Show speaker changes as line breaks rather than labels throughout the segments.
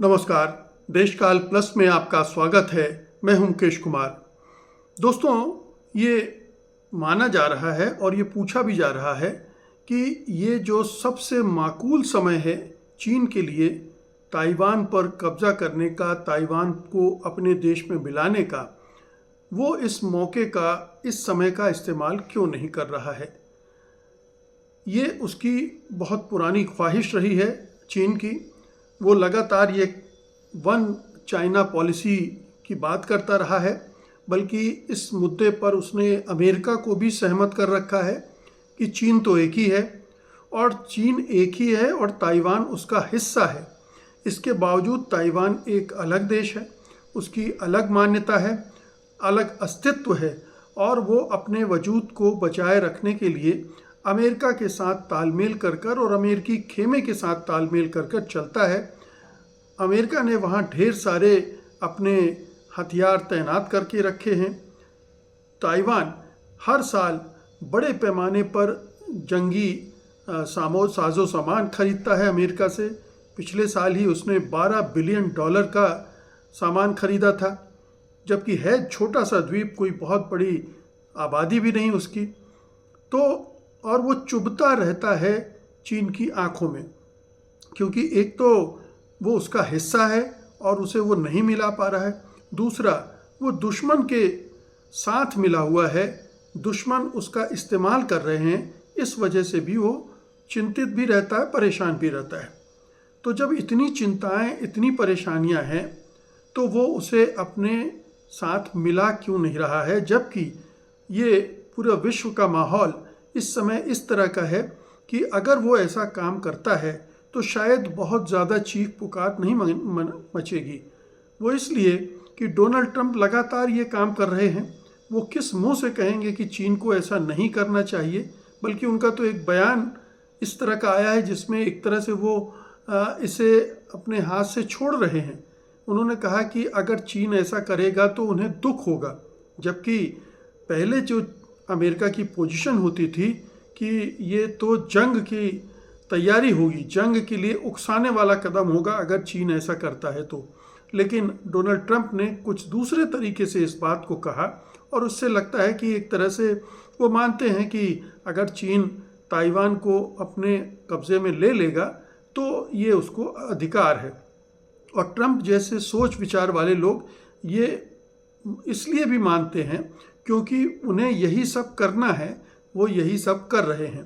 नमस्कार। देशकाल प्लस में आपका स्वागत है। मैं हूं मुकेश कुमार। दोस्तों, ये माना जा रहा है और ये पूछा भी जा रहा है कि ये जो सबसे माकूल समय है चीन के लिए ताइवान पर कब्जा करने का, ताइवान को अपने देश में मिलाने का, वो इस मौके का, इस समय का इस्तेमाल क्यों नहीं कर रहा है। ये उसकी बहुत पुरानी ख्वाहिश रही है चीन की। वो लगातार ये वन चाइना पॉलिसी की बात करता रहा है, बल्कि इस मुद्दे पर उसने अमेरिका को भी सहमत कर रखा है कि चीन तो एक ही है और चीन एक ही है और ताइवान उसका हिस्सा है। इसके बावजूद ताइवान एक अलग देश है, उसकी अलग मान्यता है, अलग अस्तित्व है और वो अपने वजूद को बचाए रखने के लिए अमेरिका के साथ तालमेल कर और अमेरिकी खेमे के साथ तालमेल कर चलता है। अमेरिका ने वहाँ ढेर सारे अपने हथियार तैनात करके रखे हैं। ताइवान हर साल बड़े पैमाने पर जंगी साजो सामान खरीदता है अमेरिका से। पिछले साल ही उसने $12 बिलियन का सामान खरीदा था, जबकि है छोटा सा द्वीप, कोई बहुत बड़ी आबादी भी नहीं उसकी। तो और वो चुभता रहता है चीन की आंखों में, क्योंकि एक तो वो उसका हिस्सा है और उसे वो नहीं मिला पा रहा है, दूसरा वो दुश्मन के साथ मिला हुआ है, दुश्मन उसका इस्तेमाल कर रहे हैं। इस वजह से भी वो चिंतित भी रहता है, परेशान भी रहता है। तो जब इतनी चिंताएं, इतनी परेशानियां हैं, तो वो उसे अपने साथ मिला क्यों नहीं रहा है, जबकि ये पूरा विश्व का माहौल इस समय इस तरह का है कि अगर वो ऐसा काम करता है तो शायद बहुत ज़्यादा चीख पुकार नहीं मचेगी। वो इसलिए कि डोनाल्ड ट्रंप लगातार ये काम कर रहे हैं। वो किस मुंह से कहेंगे कि चीन को ऐसा नहीं करना चाहिए, बल्कि उनका तो एक बयान इस तरह का आया है जिसमें एक तरह से वो इसे अपने हाथ से छोड़ रहे हैं। उन्होंने कहा कि अगर चीन ऐसा करेगा तो उन्हें दुख होगा, जबकि पहले जो अमेरिका की पोजीशन होती थी कि ये तो जंग की तैयारी होगी, जंग के लिए उकसाने वाला कदम होगा अगर चीन ऐसा करता है तो। लेकिन डोनाल्ड ट्रंप ने कुछ दूसरे तरीके से इस बात को कहा और उससे लगता है कि एक तरह से वो मानते हैं कि अगर चीन ताइवान को अपने कब्जे में ले लेगा तो ये उसको अधिकार है। और ट्रंप जैसे सोच विचार वाले लोग ये इसलिए भी मानते हैं क्योंकि उन्हें यही सब करना है, वो यही सब कर रहे हैं।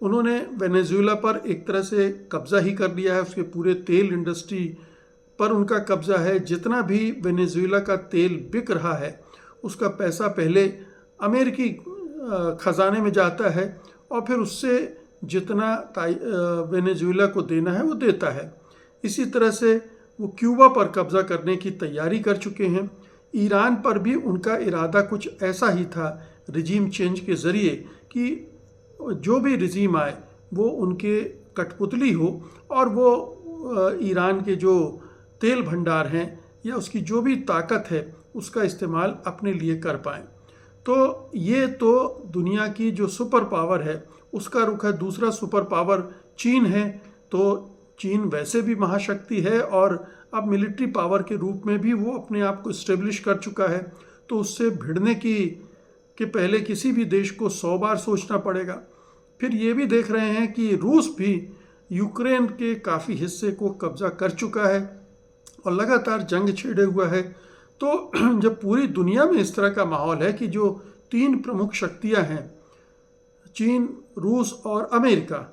उन्होंने वेनेजुएला पर एक तरह से कब्ज़ा ही कर लिया है, उसके पूरे तेल इंडस्ट्री पर उनका कब्ज़ा है। जितना भी वेनेजुएला का तेल बिक रहा है उसका पैसा पहले अमेरिकी ख़जाने में जाता है और फिर उससे जितना वेनेजुएला को देना है वो देता है। इसी तरह से वो क्यूबा पर कब्ज़ा करने की तैयारी कर चुके हैं। ईरान पर भी उनका इरादा कुछ ऐसा ही था, रिजीम चेंज के ज़रिए, कि जो भी रिजीम आए वो उनके कठपुतली हो और वो ईरान के जो तेल भंडार हैं या उसकी जो भी ताकत है उसका इस्तेमाल अपने लिए कर पाएँ। तो ये तो दुनिया की जो सुपर पावर है उसका रुख है। दूसरा सुपर पावर चीन है। तो चीन वैसे भी महाशक्ति है और अब मिलिट्री पावर के रूप में भी वो अपने आप को इस्टेब्लिश कर चुका है। तो उससे भिड़ने के पहले किसी भी देश को 100 बार सोचना पड़ेगा। फिर ये भी देख रहे हैं कि रूस भी यूक्रेन के काफ़ी हिस्से को कब्जा कर चुका है और लगातार जंग छेड़े हुआ है। तो जब पूरी दुनिया में इस तरह का माहौल है कि जो 3 प्रमुख शक्तियां हैं, चीन, रूस और अमेरिका,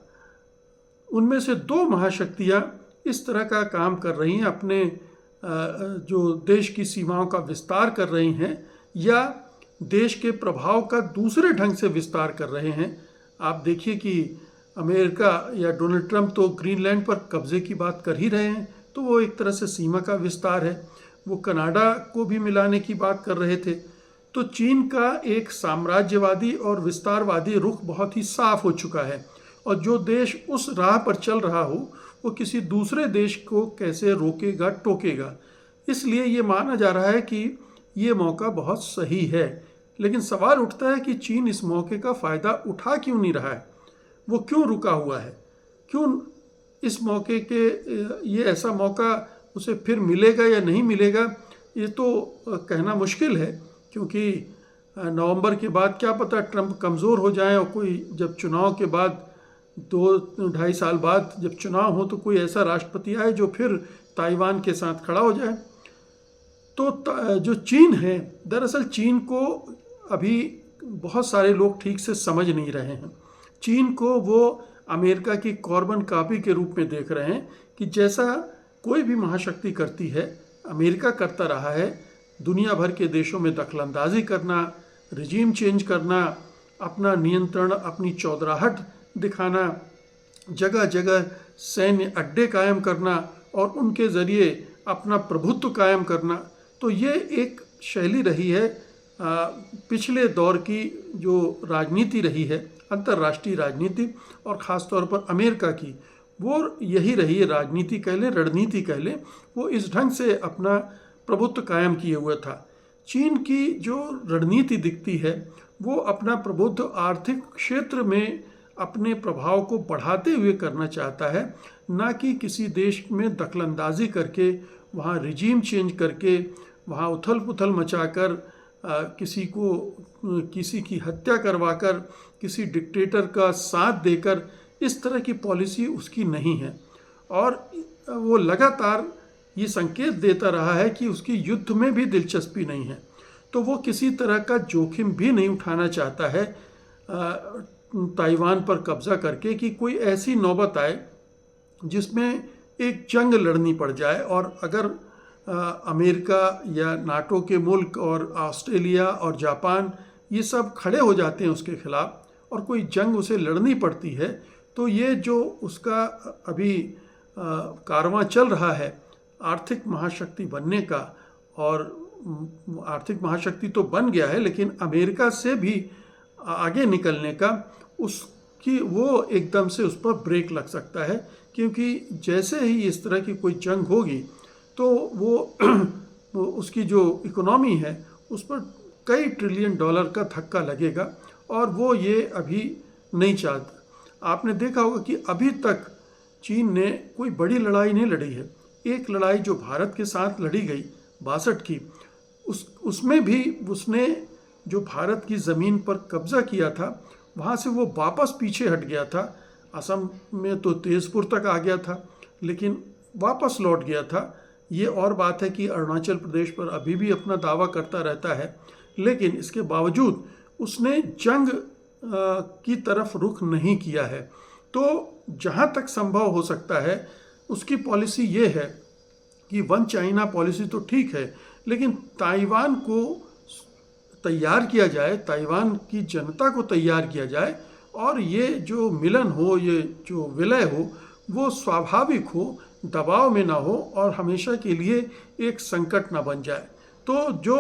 उनमें से 2 महाशक्तियां इस तरह का काम कर रही हैं, अपने जो देश की सीमाओं का विस्तार कर रही हैं या देश के प्रभाव का दूसरे ढंग से विस्तार कर रहे हैं। आप देखिए कि अमेरिका या डोनाल्ड ट्रंप तो ग्रीनलैंड पर कब्जे की बात कर ही रहे हैं, तो वो एक तरह से सीमा का विस्तार है। वो कनाडा को भी मिलाने की बात कर रहे थे। तो चीन का एक साम्राज्यवादी और विस्तारवादी रुख बहुत ही साफ हो चुका है और जो देश उस राह पर चल रहा हो वो किसी दूसरे देश को कैसे रोकेगा, टोकेगा। इसलिए ये माना जा रहा है कि ये मौका बहुत सही है। लेकिन सवाल उठता है कि चीन इस मौके का फ़ायदा उठा क्यों नहीं रहा है, वो क्यों रुका हुआ है, क्यों इस मौके के ये ऐसा मौका उसे फिर मिलेगा या नहीं मिलेगा, ये तो कहना मुश्किल है, क्योंकि नवंबर के बाद क्या पता ट्रंप कमज़ोर हो जाए और कोई जब चुनाव के बाद 2-2.5 साल बाद जब चुनाव हो तो कोई ऐसा राष्ट्रपति आए जो फिर ताइवान के साथ खड़ा हो जाए। तो जो चीन है, दरअसल चीन को अभी बहुत सारे लोग ठीक से समझ नहीं रहे हैं। चीन को वो अमेरिका की कार्बन कॉपी के रूप में देख रहे हैं कि जैसा कोई भी महाशक्ति करती है, अमेरिका करता रहा है। दुनिया भर के देशों में दखलंदाजी करना, रिजीम चेंज करना, अपना नियंत्रण, अपनी चौधराहट दिखाना, जगह जगह सैन्य अड्डे कायम करना और उनके ज़रिए अपना प्रभुत्व कायम करना। तो ये एक शैली रही है पिछले दौर की जो राजनीति रही है, अंतर्राष्ट्रीय राजनीति और ख़ास तौर पर अमेरिका की, वो यही रही है। राजनीति कह लें, रणनीति कह लें, वो इस ढंग से अपना प्रभुत्व कायम किए हुए था। चीन की जो रणनीति दिखती है वो अपना प्रभुत्व आर्थिक क्षेत्र में अपने प्रभाव को बढ़ाते हुए करना चाहता है, ना कि किसी देश में दखलंदाजी करके, वहाँ रिजीम चेंज करके, वहाँ उथल पुथल मचाकर, किसी की हत्या करवाकर, किसी डिक्टेटर का साथ देकर, इस तरह की पॉलिसी उसकी नहीं है। और वो लगातार ये संकेत देता रहा है कि उसकी युद्ध में भी दिलचस्पी नहीं है, तो वो किसी तरह का जोखिम भी नहीं उठाना चाहता है ताइवान पर कब्जा करके, कि कोई ऐसी नौबत आए जिसमें एक जंग लड़नी पड़ जाए और अगर अमेरिका या नाटो के मुल्क और ऑस्ट्रेलिया और जापान ये सब खड़े हो जाते हैं उसके खिलाफ और कोई जंग उसे लड़नी पड़ती है, तो ये जो उसका अभी कारवां चल रहा है आर्थिक महाशक्ति बनने का, और आर्थिक महाशक्ति तो बन गया है लेकिन अमेरिका से भी आगे निकलने का, उसकी वो एकदम से उस पर ब्रेक लग सकता है। क्योंकि जैसे ही इस तरह की कोई जंग होगी तो वो उसकी जो इकोनॉमी है उस पर कई ट्रिलियन डॉलर का धक्का लगेगा, और वो ये अभी नहीं चाहता। आपने देखा होगा कि अभी तक चीन ने कोई बड़ी लड़ाई नहीं लड़ी है। एक लड़ाई जो भारत के साथ लड़ी गई 62 की, उसमें भी उसने जो भारत की ज़मीन पर कब्जा किया था वहाँ से वो वापस पीछे हट गया था। असम में तो तेज़पुर तक आ गया था लेकिन वापस लौट गया था। ये और बात है कि अरुणाचल प्रदेश पर अभी भी अपना दावा करता रहता है, लेकिन इसके बावजूद उसने जंग की तरफ रुख नहीं किया है। तो जहाँ तक संभव हो सकता है उसकी पॉलिसी ये है कि वन चाइना पॉलिसी तो ठीक है, लेकिन ताइवान को तैयार किया जाए, ताइवान की जनता को तैयार किया जाए, और ये जो मिलन हो, ये जो विलय हो, वो स्वाभाविक हो, दबाव में ना हो और हमेशा के लिए एक संकट ना बन जाए। तो जो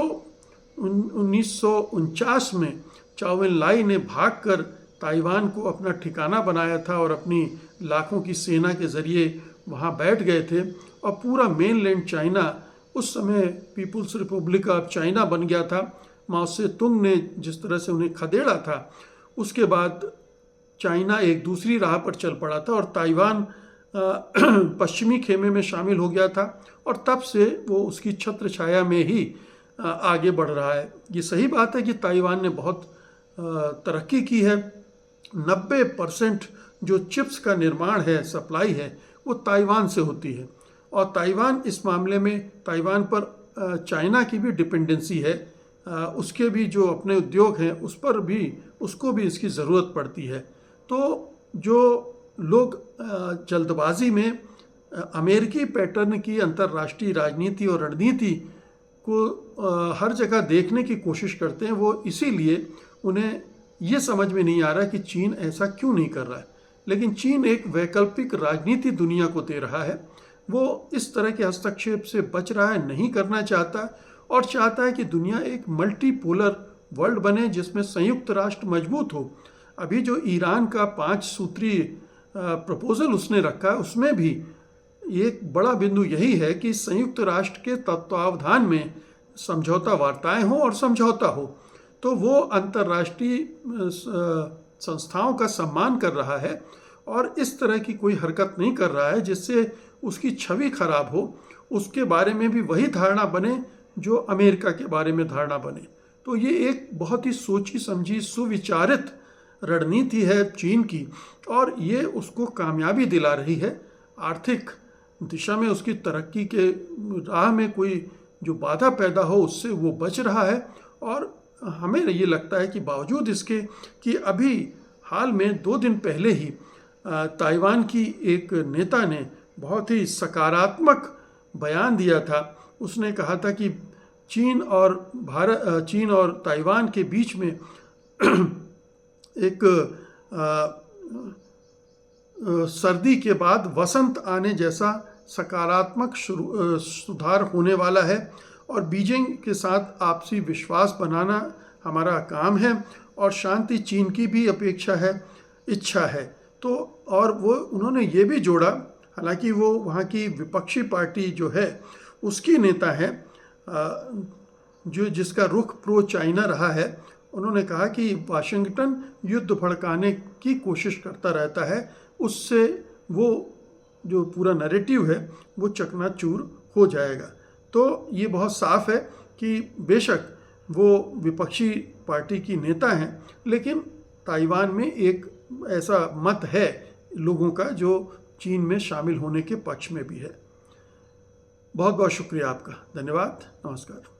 1949 में चाउ एन लाई ने भागकर ताइवान को अपना ठिकाना बनाया था और अपनी लाखों की सेना के ज़रिए वहाँ बैठ गए थे, और पूरा मेनलैंड चाइना उस समय पीपुल्स रिपब्लिक ऑफ चाइना बन गया था। माओ से तुंग ने जिस तरह से उन्हें खदेड़ा था, उसके बाद चाइना एक दूसरी राह पर चल पड़ा था और ताइवान पश्चिमी खेमे में शामिल हो गया था, और तब से वो उसकी छत्र छाया में ही आगे बढ़ रहा है। ये सही बात है कि ताइवान ने बहुत तरक्की की है। 90% जो चिप्स का निर्माण है, सप्लाई है, वो ताइवान से होती है, और ताइवान इस मामले में, ताइवान पर चाइना की भी डिपेंडेंसी है। उसके भी जो अपने उद्योग हैं उस पर भी, उसको भी इसकी ज़रूरत पड़ती है। तो जो लोग जल्दबाजी में अमेरिकी पैटर्न की अंतर्राष्ट्रीय राजनीति और रणनीति को हर जगह देखने की कोशिश करते हैं, वो इसीलिए उन्हें ये समझ में नहीं आ रहा कि चीन ऐसा क्यों नहीं कर रहा है। लेकिन चीन एक वैकल्पिक राजनीति दुनिया को दे रहा है। वो इस तरह के हस्तक्षेप से बच रहा है, नहीं करना चाहता, और चाहता है कि दुनिया एक मल्टीपोलर वर्ल्ड बने जिसमें संयुक्त राष्ट्र मजबूत हो। अभी जो ईरान का 5 सूत्रीय प्रपोजल उसने रखा है, उसमें भी एक बड़ा बिंदु यही है कि संयुक्त राष्ट्र के तत्वावधान में समझौता वार्ताएं हो और समझौता हो। तो वो अंतर्राष्ट्रीय संस्थाओं का सम्मान कर रहा है और इस तरह की कोई हरकत नहीं कर रहा है जिससे उसकी छवि खराब हो, उसके बारे में भी वही धारणा बने जो अमेरिका के बारे में धारणा बने। तो ये एक बहुत ही सोची समझी सुविचारित रणनीति है चीन की, और ये उसको कामयाबी दिला रही है। आर्थिक दिशा में उसकी तरक्की के राह में कोई जो बाधा पैदा हो उससे वो बच रहा है। और हमें ये लगता है कि बावजूद इसके कि अभी हाल में 2 दिन पहले ही ताइवान की एक नेता ने बहुत ही सकारात्मक बयान दिया था। उसने कहा था कि चीन और ताइवान के बीच में एक सर्दी के बाद वसंत आने जैसा सकारात्मक सुधार होने वाला है, और बीजिंग के साथ आपसी विश्वास बनाना हमारा काम है, और शांति चीन की भी अपेक्षा है, इच्छा है। तो और वो उन्होंने ये भी जोड़ा, हालांकि वो वहाँ की विपक्षी पार्टी जो है उसकी नेता है जो जिसका रुख प्रो चाइना रहा है, उन्होंने कहा कि वाशिंगटन युद्ध भड़काने की कोशिश करता रहता है, उससे वो जो पूरा नैरेटिव है वो चकनाचूर हो जाएगा। तो ये बहुत साफ है कि बेशक वो विपक्षी पार्टी की नेता हैं, लेकिन ताइवान में एक ऐसा मत है लोगों का जो चीन में शामिल होने के पक्ष में भी है। बहुत बहुत शुक्रिया आपका, धन्यवाद, नमस्कार।